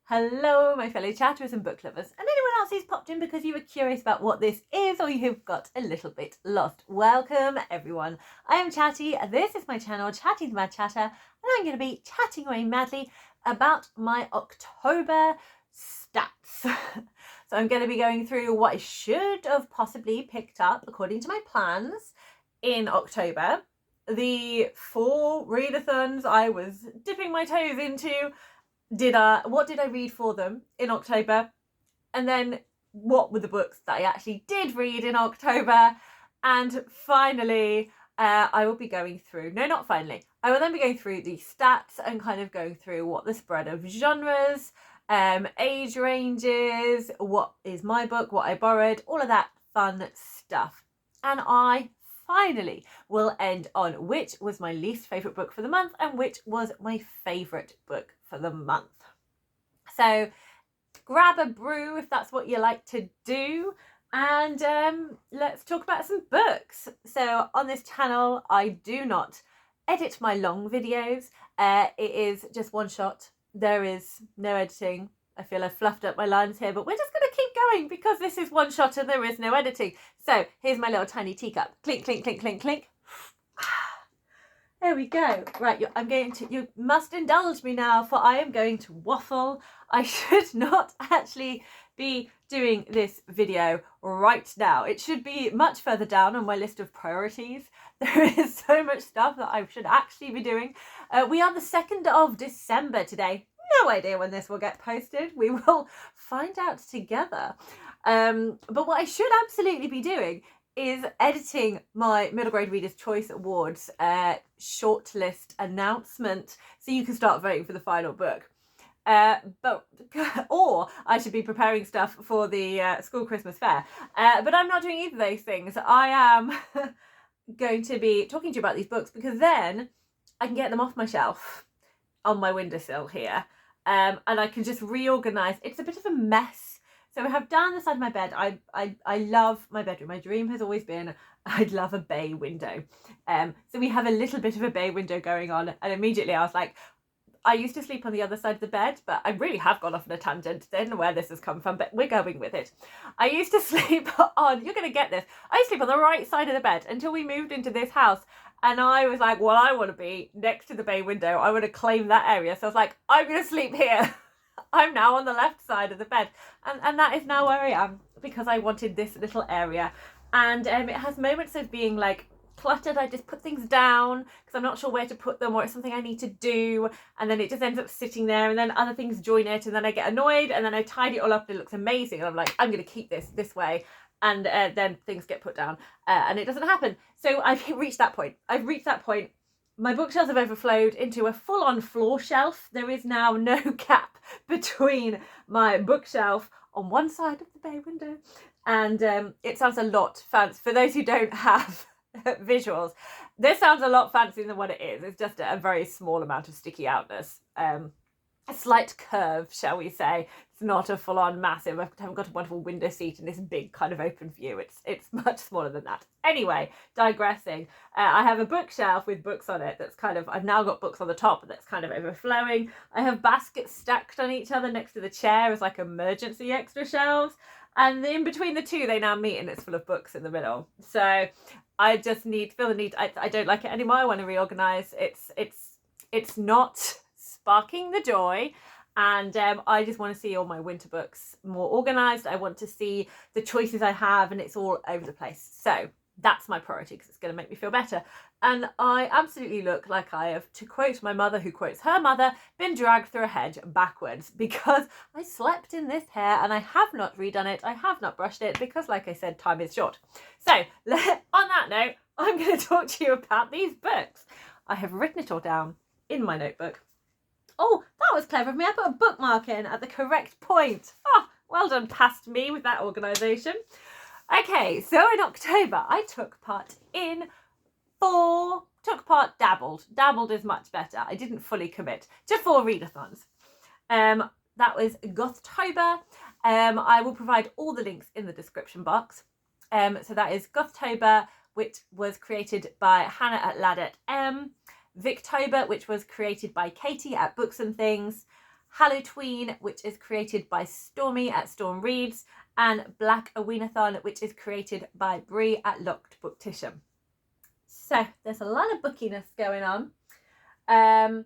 Hello, my fellow chatterers and book lovers, and anyone else who's popped in because you were curious about what this is or you've got a little bit lost. Welcome, everyone. I am Chatty. This is my channel, Chatty the Mad Chatter, and I'm going to be chatting away madly about my October stats. So I'm going to be going through what I should have possibly picked up according to my plans in October, the 4 readathons I was dipping my toes into. What did I read for them in October? And then what were the books that I actually did read in October? And finally, I will be going through, no, not finally, I will then be going through the stats and kind of going through what the spread of genres, age ranges, what is my book, what I borrowed, all of that fun stuff. And I finally will end on which was my least favourite book for the month and which was my favourite book for the month. So grab a brew if that's what you like to do, and let's talk about some books. So on this channel I do not edit my long videos. It is just one shot. There is no editing. I feel I've fluffed up my lines here, but we're just going to keep going because this is one shot and there is no editing. So here's my little tiny teacup. Clink, clink, clink, clink, clink. There we go. Right, you must indulge me now, for I am going to waffle. I should not actually be doing this video right now. It should be much further down on my list of priorities. There is so much stuff that I should actually be doing. We are the 2nd of December today. No idea when this will get posted. We will find out together. But what I should absolutely be doing is editing my Middle Grade Readers' Choice Awards shortlist announcement so you can start voting for the final book. Or I should be preparing stuff for the school Christmas fair. But I'm not doing either of those things. I am going to be talking to you about these books because then I can get them off my shelf on my windowsill here. And I can just reorganise. It's a bit of a mess. So I have down the side of my bed, I love my bedroom. My dream has always been I'd love a bay window. So we have a little bit of a bay window going on, and immediately I was like, I used to sleep on the other side of the bed, but I really have gone off on a tangent. I don't know where this has come from, but we're going with it. I used to sleep on, you're going to get this, I used to sleep on the right side of the bed until we moved into this house. And I was like, well, I want to be next to the bay window. I want to claim that area. So I was like, I'm going to sleep here. I'm now on the left side of the bed. And that is now where I am because I wanted this little area. And it has moments of being like cluttered. I just put things down because I'm not sure where to put them, or it's something I need to do, and then it just ends up sitting there, and then other things join it, and then I get annoyed, and then I tidy it all up and it looks amazing, and I'm like, I'm going to keep this way, and then things get put down and it doesn't happen. So I've reached that point. My bookshelves have overflowed into a full-on floor shelf. There is now no gap between my bookshelf on one side of the bay window, and it sounds a lot fancy. For those who don't have visuals, this sounds a lot fancier than what it is. It's just a very small amount of sticky outness, a slight curve, shall we say. It's not a full-on massive. I haven't got a wonderful window seat and this big kind of open view. It's much smaller than that. Anyway, digressing. I have a bookshelf with books on it that's kind of, I've now got books on the top that's kind of overflowing. I have baskets stacked on each other next to the chair as like emergency extra shelves. And in between the two, they now meet and it's full of books in the middle. So I just feel the need. I don't like it anymore. I want to reorganise. It's not sparking the joy, and I just want to see all my winter books more organised. I want to see the choices I have, and it's all over the place. So that's my priority because it's going to make me feel better. And I absolutely look like I have, to quote my mother who quotes her mother, been dragged through a hedge backwards because I slept in this hair and I have not redone it. I have not brushed it because, like I said, time is short. So on that note, I'm going to talk to you about these books. I have written it all down in my notebook. Oh, that was clever of me. I put a bookmark in at the correct point. Oh, well done past me with that organisation. Okay, so in October, I took part in dabbled. Dabbled is much better. I didn't fully commit to 4 readathons. That was Gothtober. I will provide all the links in the description box. So that is Gothtober, which was created by Hannah at Ladette M. Victober, which was created by Katie at Books and Things. Hallowtween, which is created by Stormi at Storm Reads, and Blackoweenathon, which is created by Brie at Locked Book Tisham. So there's a lot of bookiness going on. And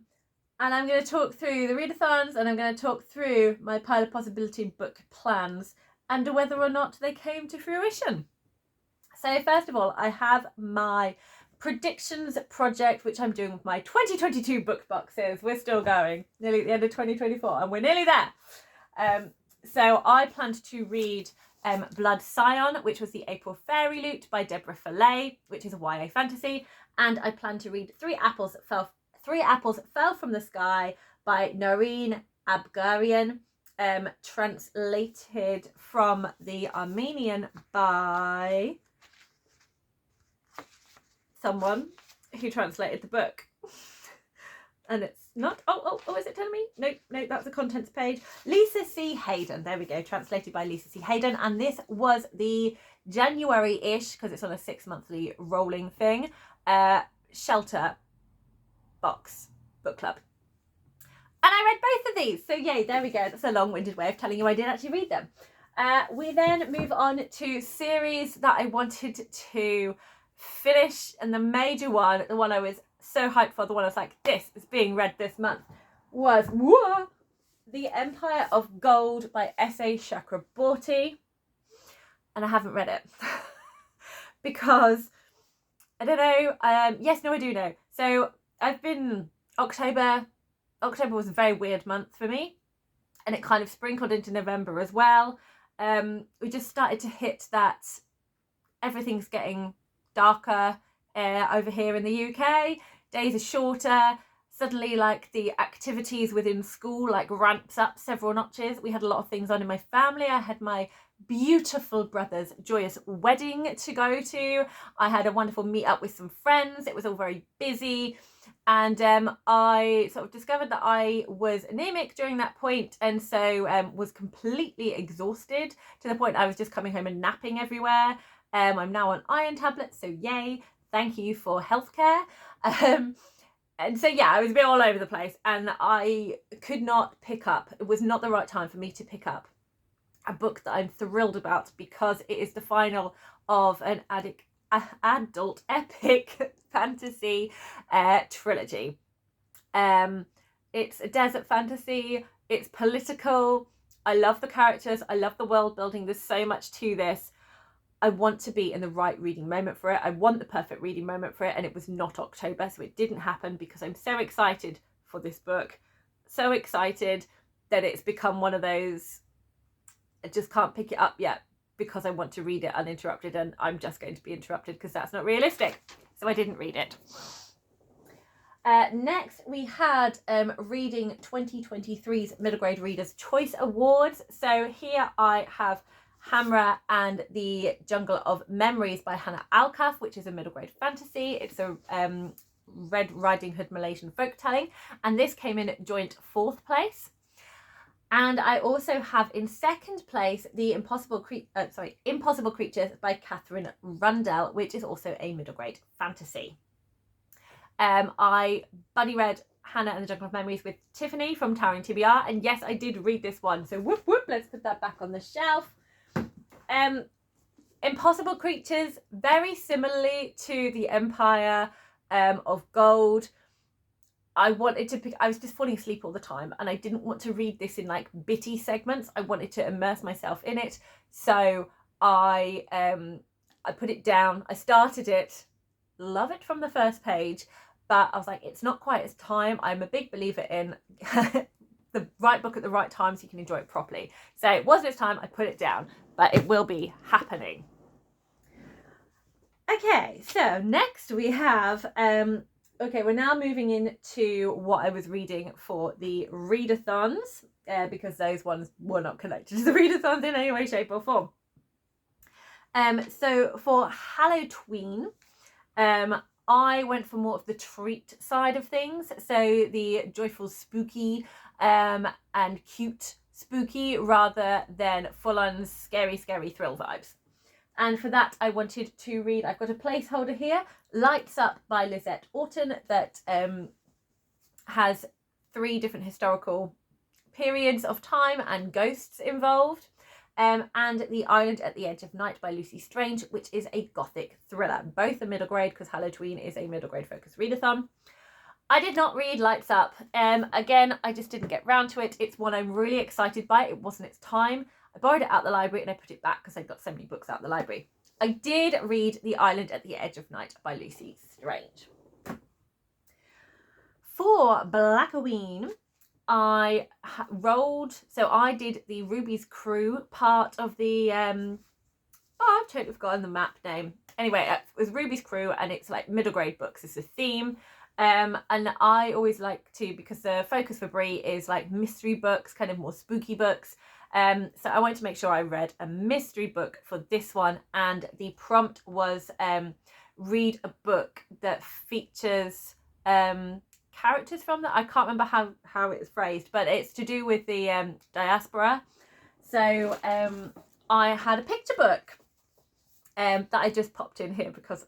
I'm going to talk through the readathons, and I'm going to talk through my Pile of Possibility book plans and whether or not they came to fruition. So first of all, I have my predictions project, which I'm doing with my 2022 book boxes. We're still going, nearly at the end of 2024, and we're nearly there. So I planned to read Blood Scion, which was the April Fairy Loot by Deborah Fillet, which is a YA fantasy, and I plan to read Three Apples Fell from the Sky by Noreen Abgarian, translated from the Armenian by someone who translated the book. And it's not, is it telling me? No, that's the contents page. Lisa C. Hayden, there we go, translated by Lisa C. Hayden. And this was the January-ish, because it's on a 6-monthly rolling thing, Shelter box book club. And I read both of these, so yay, there we go. That's a long-winded way of telling you I did actually read them. We then move on to series that I wanted to finish, and the major one, the one I was so hyped for, the one I was like, this is being read this month, was The Empire of Gold by S.A. Chakraborty. And I haven't read it because I don't know. Yes, no, I do know. So I've been October was a very weird month for me, and it kind of sprinkled into November as well. We just started to hit that everything's getting darker over here in the UK. Days are shorter. Suddenly, like, the activities within school like ramps up several notches. We had a lot of things on in my family. I had my beautiful brother's joyous wedding to go to. I had a wonderful meet up with some friends. It was all very busy. And I sort of discovered that I was anemic during that point, and so was completely exhausted to the point I was just coming home and napping everywhere. I'm now on iron tablets, so yay, thank you for healthcare. And so yeah, I was a bit all over the place, and I could not pick up, it was not the right time for me to pick up a book that I'm thrilled about, because it is the final of an adult epic fantasy trilogy. It's a desert fantasy, it's political, I love the characters, I love the world building, there's so much to this. I want to be in the right reading moment for it. I want the perfect reading moment for it, and it was not October, so it didn't happen, because I'm so excited for this book. So excited that it's become one of those, I just can't pick it up yet because I want to read it uninterrupted, and I'm just going to be interrupted because that's not realistic. So I didn't read it. Next, we had reading 2023's Middle Grade Readers' Choice Awards. So here I have Hamra and the Jungle of Memories by Hannah Alkaf, which is a middle grade fantasy. It's a Red Riding Hood Malaysian folktelling, and this came in joint 4th place. And I also have in 2nd place the Impossible Creatures by Catherine Rundell, which is also a middle grade fantasy. I buddy read Hannah and the Jungle of Memories with Tiffany from Towering TBR, and yes, I did read this one, so whoop whoop, let's put that back on the shelf. Impossible Creatures, very similarly to the Empire of Gold. I wanted to pick, I was just falling asleep all the time, and I didn't want to read this in like bitty segments. I wanted to immerse myself in it, so I put it down. I started it, love it from the first page, but I was like, it's not quite as time. I'm a big believer in the right book at the right time so you can enjoy it properly. So it wasn't its time, I put it down, but it will be happening. Okay, so next we have, we're now moving into what I was reading for the readathons, because those ones were not connected to the readathons in any way, shape or form. So for Hallowtween, I went for more of the treat side of things, so the joyful spooky and cute spooky rather than full-on scary thrill vibes. And for that I wanted to read, I've got a placeholder here, Lights Up by Lisette Orton, that has 3 different historical periods of time and ghosts involved. And The Island at the Edge of Night by Lucy Strange, which is a gothic thriller. Both are middle grade because Hallowtween is a middle grade focused readathon. I did not read Lights Up. Again, I just didn't get round to it. It's one I'm really excited by. It wasn't its time. I borrowed it out the library and I put it back because I got so many books out the library. I did read The Island at the Edge of Night by Lucy Strange. For Blackoween, I did the Ruby's Crew part of the I've totally forgotten the map name. Anyway, it was Ruby's Crew, and it's like middle grade books as a theme. And I always like to, because the focus for Brie is like mystery books, kind of more spooky books. So I wanted to make sure I read a mystery book for this one, and the prompt was read a book that features characters from that. I can't remember how it's phrased, but it's to do with the diaspora. So I had a picture book that I just popped in here because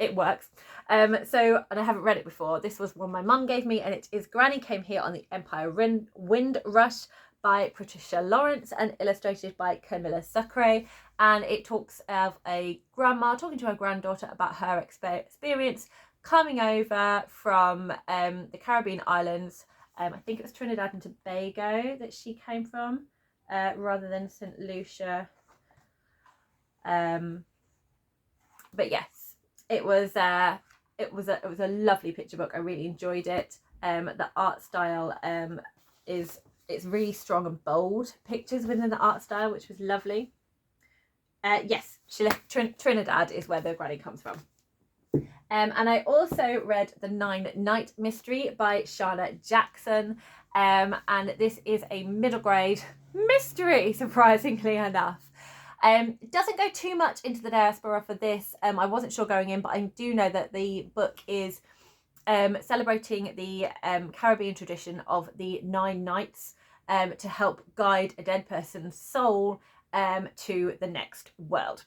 it works. And I haven't read it before. This was one my mum gave me, and it is Granny Came Here on the Empire Wind Rush by Patricia Lawrence and illustrated by Camilla Sucre. And it talks of a grandma talking to her granddaughter about her experience coming over from the Caribbean islands. I think it was Trinidad and Tobago that she came from, rather than St. Lucia. But yes, it was a lovely picture book. I really enjoyed it. The art style it's really strong and bold pictures within the art style, which was lovely. Yes, she left Trinidad is where the granny comes from. And I also read The Nine Night Mystery by Shana Jackson. And this is a middle grade mystery, surprisingly enough. It doesn't go too much into the diaspora for this. I wasn't sure going in, but I do know that the book is celebrating the Caribbean tradition of the 9 nights to help guide a dead person's soul to the next world.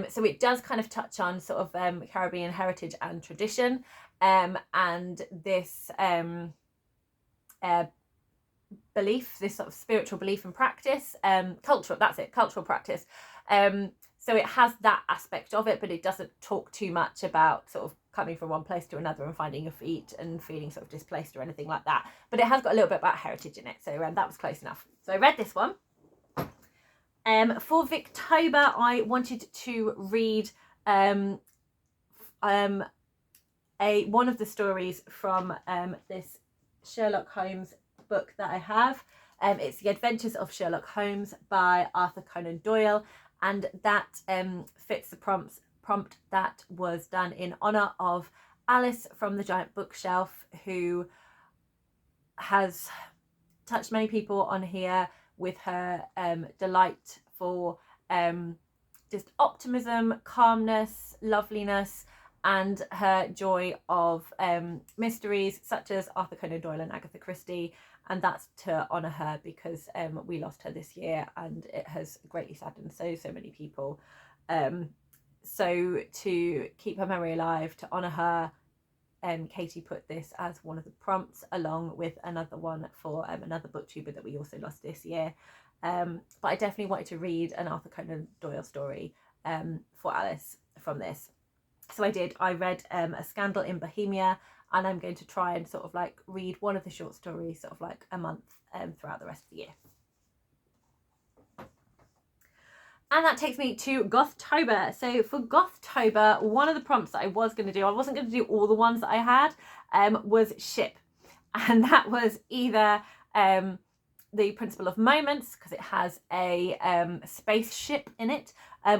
So it does kind of touch on sort of Caribbean heritage and tradition, and this belief, this sort of spiritual belief and practice, cultural practice. So it has that aspect of it, but it doesn't talk too much about sort of coming from one place to another and finding your feet and feeling sort of displaced or anything like that. But it has got a little bit about heritage in it, so that was close enough. So I read this one. For Victober, I wanted to read one of the stories from this Sherlock Holmes book that I have. It's The Adventures of Sherlock Holmes by Arthur Conan Doyle, and that fits the prompt that was done in honour of Alice from the Giant Bookshelf, who has touched many people on here with her delight for just optimism, calmness, loveliness, and her joy of mysteries such as Arthur Conan Doyle and Agatha Christie. And that's to honour her because we lost her this year, and it has greatly saddened so many people. So to keep her memory alive, to honour her, Katie put this as one of the prompts, along with another one for another booktuber that we also lost this year. But I definitely wanted to read an Arthur Conan Doyle story for Alice from this. So I did. I read A Scandal in Bohemia, and I'm going to try and sort of like read one of the short stories sort of like a month throughout the rest of the year. And that takes me to Gothtober. So for Gothtober, one of the prompts that I was going to do, I wasn't going to do all the ones that I had, was ship. And that was either The Principle of Moments, because it has a spaceship in it,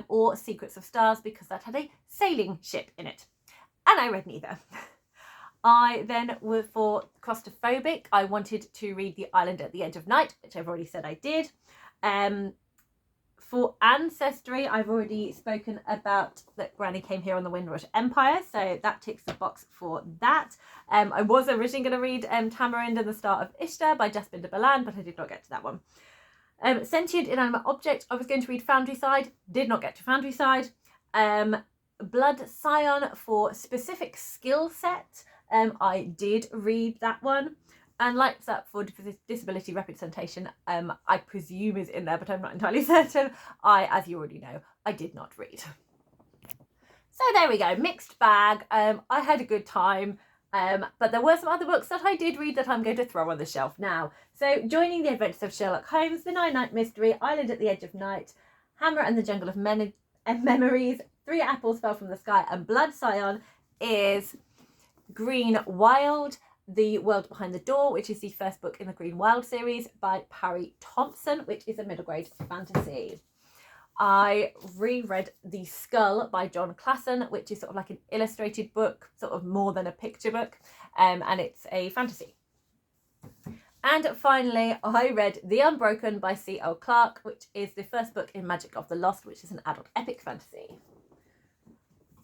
or Secrets of Stars, because that had a sailing ship in it. And I read neither. I then, for claustrophobic, I wanted to read The Island at the Edge of Night, which I've already said I did. For ancestry, I've already spoken about that Granny Came Here on the Windrush Empire, so that ticks the box for that. I was originally going to read Tamarind and the Star of Ishtar by Jaspin de Balan, but I did not get to that one. Sentient Inanimate Object, I was going to read Foundryside, did not get to Foundryside. Blood Scion for specific skill set, I did read that one. And Lights Up for Disability Representation, I presume is in there, but I'm not entirely certain. As you already know, I did not read. So there we go, mixed bag. I had a good time, but there were some other books that I did read that I'm going to throw on the shelf now. So Joining the Adventures of Sherlock Holmes, The Nine-Night Mystery, Island at the Edge of Night, Hammer and the Jungle of Memories, Three Apples Fell from the Sky, and Blood Scion is Green Wild, The World Behind the Door, which is the first book in the Green Wild series by Parry Thompson, which is a middle grade fantasy. I reread The Skull by John Classen, which is sort of like an illustrated book, sort of more than a picture book, and it's a fantasy. And finally, I read The Unbroken by C.L. Clarke, which is the first book in Magic of the Lost, which is an adult epic fantasy.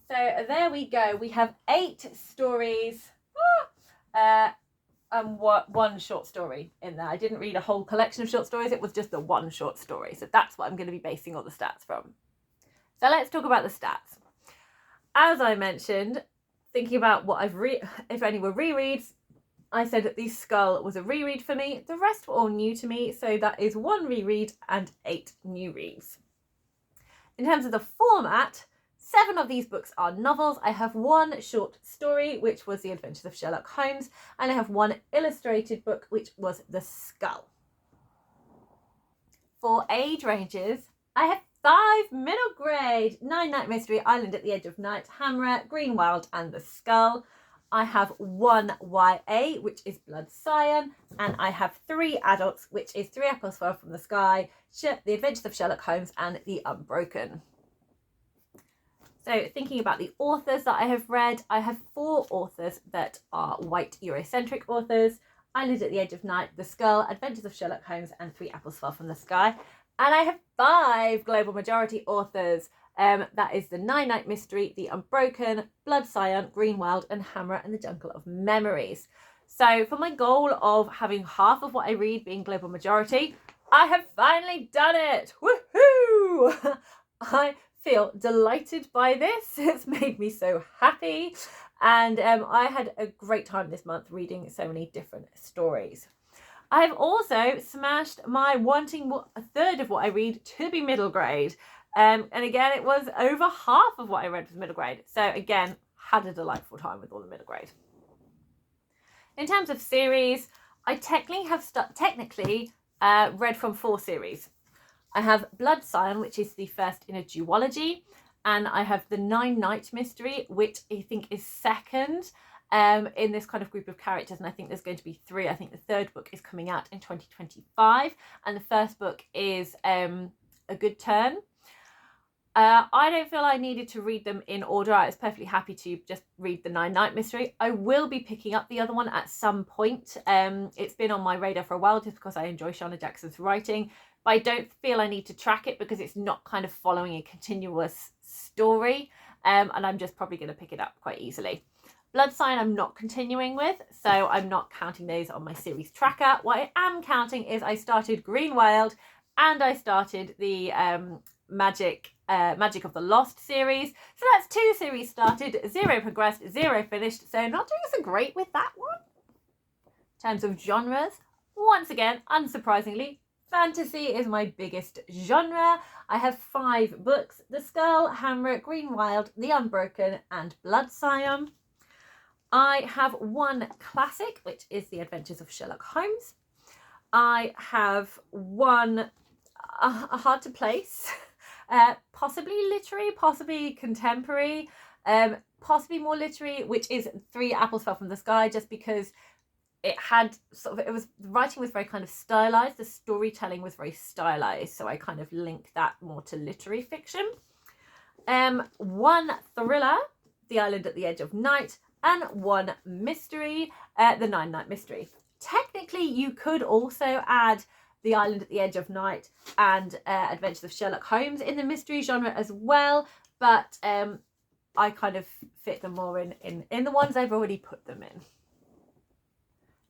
So there we go. We have 8 stories and one short story in there. I didn't read a whole collection of short stories. It was just the one short story. So that's what I'm going to be basing all the stats from. So let's talk about the stats. As I mentioned, thinking about what I've read, if any were rereads, I said that The Skull was a reread for me. The rest were all new to me. So that is 1 reread and 8 new reads. In terms of the format, 7 of these books are novels. I have 1 short story, which was The Adventures of Sherlock Holmes, and I have 1 illustrated book, which was The Skull. For age ranges, I have 5 middle grade: Nine-Night Mystery, Island at the Edge of Night, Hammer, Green Wild, and The Skull. I have 1 YA, which is Blood Scion, and I have 3 adults, which is Three Apples Fell from the Sky, The Adventures of Sherlock Holmes, and The Unbroken. So thinking about the authors that I have read, I have 4 authors that are white Eurocentric authors: Island at the Edge of Night, The Skull, Adventures of Sherlock Holmes, and Three Apples Fell from the Sky. And I have 5 global majority authors. That is The Nine-Night Mystery, The Unbroken, Blood Scion, Green Wild, and Hammer and the Jungle of Memories. So for my goal of having half of what I read being global majority, I have finally done it! Woohoo! I feel delighted by this. It's made me so happy, and I had a great time this month reading so many different stories. I've also smashed my wanting a third of what I read to be middle grade, and again it was over half of what I read was middle grade, so again had a delightful time with all the middle grade. In terms of series, I technically have read from 4 series. I have Blood Scion, which is the first in a duology, and I have The Nine-Night Mystery, which I think is second in this kind of group of characters, and I think there's going to be 3. I think the 3rd book is coming out in 2025, and the first book is A Good Turn. I don't feel I needed to read them in order. I was perfectly happy to just read The Nine-Night Mystery. I will be picking up the other one at some point. It's been on my radar for a while just because I enjoy Shana Jackson's writing, but I don't feel I need to track it because it's not kind of following a continuous story, and I'm just probably going to pick it up quite easily. Blood Scion I'm not continuing with, so I'm not counting those on my series tracker. What I am counting is I started Green Wild and I started the Magic of the Lost series. So that's 2 series started, 0 progressed, 0 finished, so not doing so great with that one. In terms of genres, once again, unsurprisingly, fantasy is my biggest genre. I have 5 books: The Skull, Hammer, Green Wild, The Unbroken, and Blood Scion. I have 1 classic, which is The Adventures of Sherlock Holmes. I have 1 hard to place, possibly literary, possibly contemporary, possibly more literary, which is Three Apples Fell from the Sky, just because it had the writing was very kind of stylized, the storytelling was very stylized, so I kind of link that more to literary fiction. 1 thriller, The Island at the Edge of Night, and 1 mystery, The Nine-Night Mystery. Technically, you could also add The Island at the Edge of Night and Adventures of Sherlock Holmes in the mystery genre as well, but I kind of fit them more in the ones I've already put them in.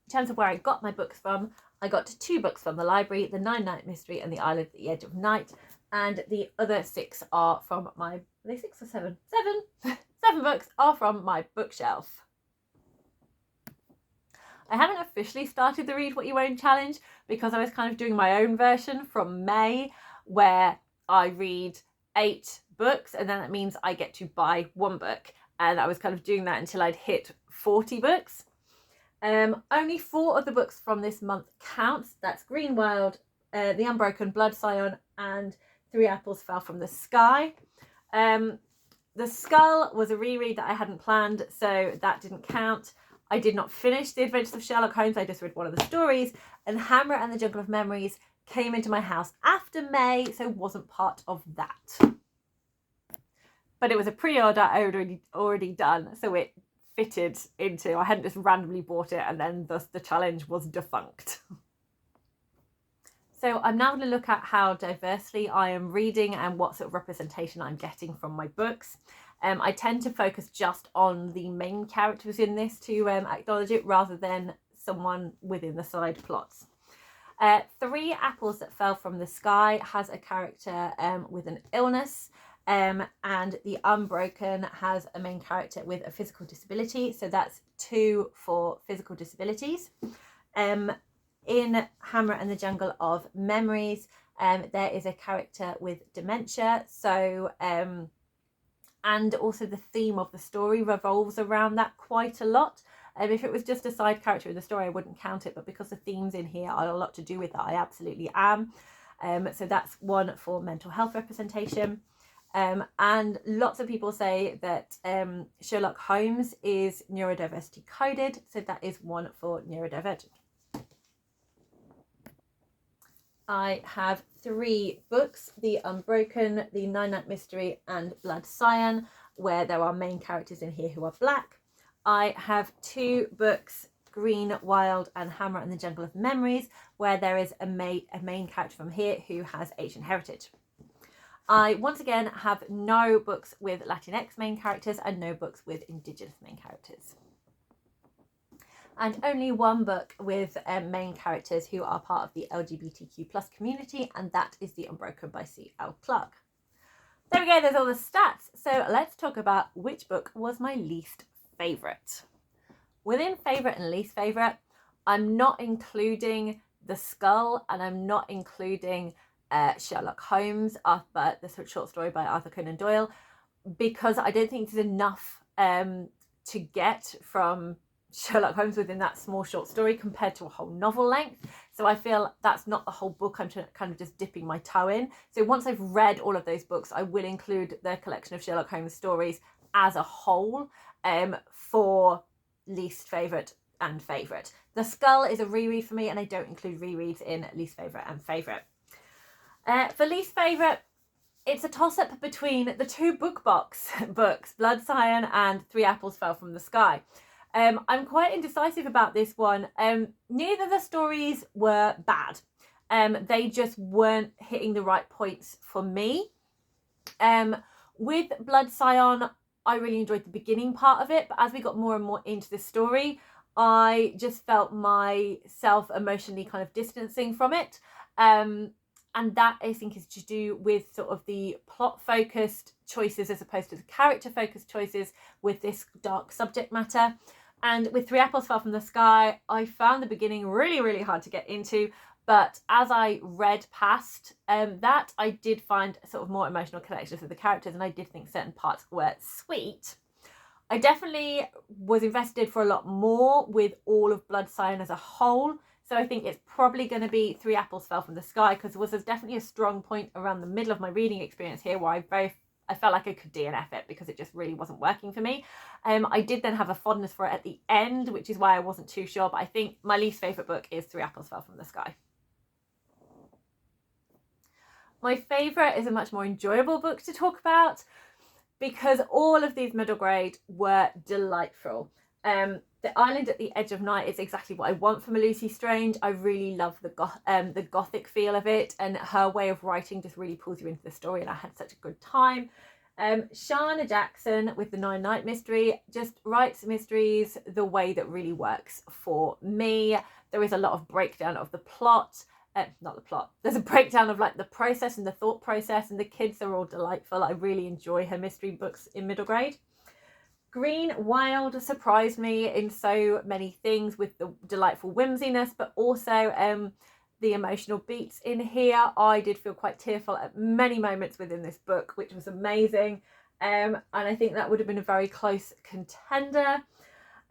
In terms of where I got my books from, I got 2 books from the library: The Nine-Night Mystery and The Island at the Edge of Night, and the other 6 are from my... Are they 6 or 7? 7! 7 books are from my bookshelf. I haven't officially started the Read What You Won't challenge because I was kind of doing my own version from May where I read 8 books and then that means I get to buy 1 book. And I was kind of doing that until I'd hit 40 books. Only 4 of the books from this month counts. That's Green Wild, The Unbroken, Blood Scion, and 3 Apples Fell from the Sky. The Skull was a reread that I hadn't planned, so that didn't count. I did not finish The Adventures of Sherlock Holmes, I just read one of the stories. And Hammer and the Jungle of Memories came into my house after May, so wasn't part of that. But it was a pre-order I already done, so it fitted into, I hadn't just randomly bought it and then thus the challenge was defunct. So I'm now going to look at how diversely I am reading and what sort of representation I'm getting from my books. I tend to focus just on the main characters in this to acknowledge it rather than someone within the side plots. 3 Apples That Fell from the Sky has a character with an illness, and The Unbroken has a main character with a physical disability, so that's 2 for physical disabilities. In Hammer and the Jungle of Memories, there is a character with dementia, so and also the theme of the story revolves around that quite a lot. If it was just a side character in the story, I wouldn't count it, but because the themes in here are a lot to do with that, I absolutely am. So that's 1 for mental health representation. And lots of people say that Sherlock Holmes is neurodiversity coded, so that is 1 for neurodivergent. I have 3 books, The Unbroken, The Nine-Night Mystery and Blood Scion, where there are main characters in here who are black. I have 2 books, Green Wild and Hammer and the Jungle of Memories, where there is a main character from here who has Asian heritage. I once again have no books with Latinx main characters and no books with Indigenous main characters. And only 1 book with main characters who are part of the LGBTQ+ community, and that is The Unbroken by C.L. Clarke. There we go, there's all the stats. So let's talk about which book was my least favourite. Within favourite and least favourite, I'm not including The Skull and I'm not including Sherlock Holmes, but the short story by Arthur Conan Doyle, because I don't think there's enough to get from Sherlock Holmes within that small short story compared to a whole novel length. So I feel that's not the whole book, I'm kind of just dipping my toe in. So once I've read all of those books, I will include the collection of Sherlock Holmes stories as a whole for least favourite and favourite. The Skull is a reread for me and I don't include rereads in least favourite and favourite. For least favourite, it's a toss-up between the 2 book box books, Blood Scion and 3 Apples Fell from the Sky. I'm quite indecisive about this one. Neither of the stories were bad. They just weren't hitting the right points for me. With Blood Scion, I really enjoyed the beginning part of it, but as we got more and more into the story, I just felt myself emotionally kind of distancing from it. And that I think is to do with sort of the plot focused choices as opposed to the character focused choices with this dark subject matter. And with 3 Apples Fell from the Sky, I found the beginning really, really hard to get into. But as I read past that, I did find sort of more emotional connections with the characters, and I did think certain parts were sweet. I definitely was invested for a lot more with all of Blood Scion as a whole. So I think it's probably going to be 3 Apples Fell from the Sky, because there was definitely a strong point around the middle of my reading experience here where I felt like I could DNF it because it just really wasn't working for me. I did then have a fondness for it at the end, which is why I wasn't too sure. But I think my least favourite book is 3 Apples Fell from the Sky. My favourite is a much more enjoyable book to talk about because all of these middle grade were delightful. The Island at the Edge of Night is exactly what I want from a Lucy Strange. I really love the gothic feel of it, and her way of writing just really pulls you into the story, and I had such a good time. Shana Jackson with the Nine-Night Mystery just writes mysteries the way that really works for me. There is a lot of breakdown of the plot. Not the plot. There's a breakdown of like the process and the thought process, and the kids are all delightful. I really enjoy her mystery books in middle grade. Green Wild surprised me in so many things with the delightful whimsiness, but also the emotional beats in here. I did feel quite tearful at many moments within this book, which was amazing. And I think that would have been a very close contender.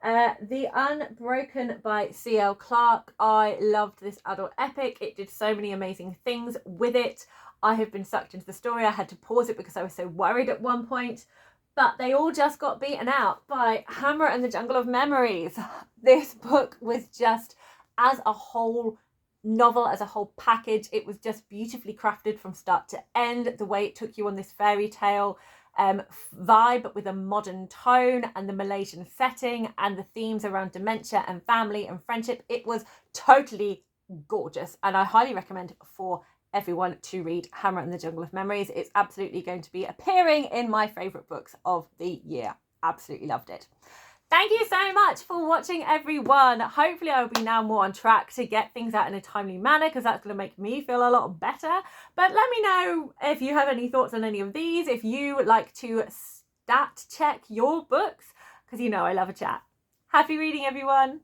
The Unbroken by C.L. Clarke. I loved this adult epic. It did so many amazing things with it. I have been sucked into the story. I had to pause it because I was so worried at one point. But they all just got beaten out by Hammer and the Jungle of Memories. This book was just, as a whole novel, as a whole package, it was just beautifully crafted from start to end. The way it took you on this fairy tale vibe, but with a modern tone, and the Malaysian setting, and the themes around dementia and family and friendship. It was totally gorgeous, and I highly recommend for everyone to read Hammer and the Jungle of Memories. It's absolutely going to be appearing in my favourite books of the year. Absolutely loved it. Thank you so much for watching, everyone. Hopefully I will be now more on track to get things out in a timely manner, because that's going to make me feel a lot better. But let me know if you have any thoughts on any of these, if you like to stat check your books, because you know I love a chat. Happy reading, everyone.